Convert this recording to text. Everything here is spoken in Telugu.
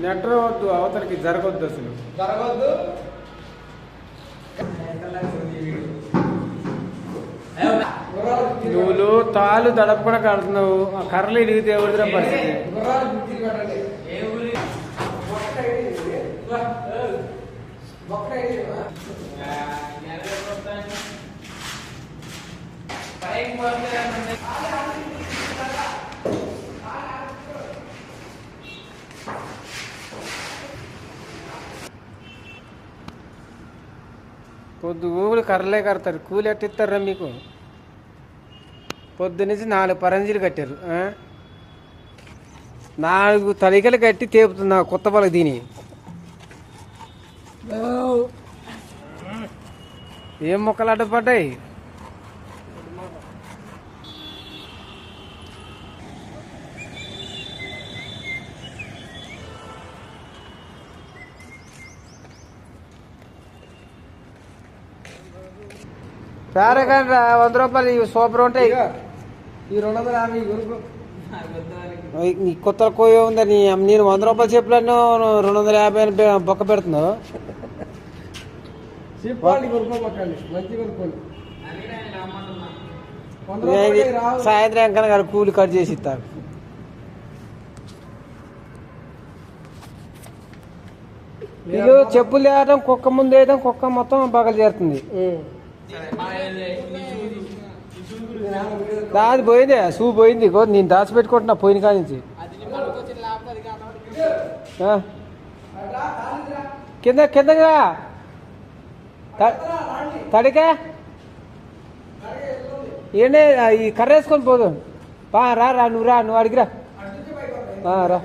నెట్ర వద్దు, అవతలకి జరగొద్దు, అసలు జరగొద్దు. నువ్వు తాళ్ళు దడపకుండా కడుతున్నావు, ఆ కర్రలు ఇరిగితే ఎవరిదిరా పరిస్థితి? పొద్దు ఊళ్ళు కర్రలే కడతారు, కూలి ఎట్టిస్తారా మీకు? పొద్దు నుంచి 4 పరంజీలు కట్టారు, 4 తలికలు కట్టి తేపుతున్నా కొత్త వాళ్ళకి దీని. ఏం మొక్కలు అడ్డపడ్డాయి? సరే కానీ 100 రూపాయలు సూపర్ ఉంటాయి. ఈ 250 కొనుక్కో. నీ కొత్త కోయ ఉందని నేను 100 రూపాయలు చెప్పులను 250 బొక్క పెడుతున్నావు. చెప్పండి కొనుక్కోకండి, మంచి కొనుక్కోండి. సాయంత్రం ఎంకన్నా గారు కూలి కట్ చేసి ఇస్తారు. వీళ్ళు చెప్పులు వేయడం, కుక్క ముందు వేయడం, కుక్క మొత్తం బగలు చేరుతుంది. దాది పోయిందే, షూ పోయింది, నేను దాచిపెట్టుకుంటున్నా పోయిన కాడి నుంచి. కిందగా తడికా ఏంటే ఈ కర్ర వేసుకొని పోదు. రా నువ్వు అడిగిరా రా.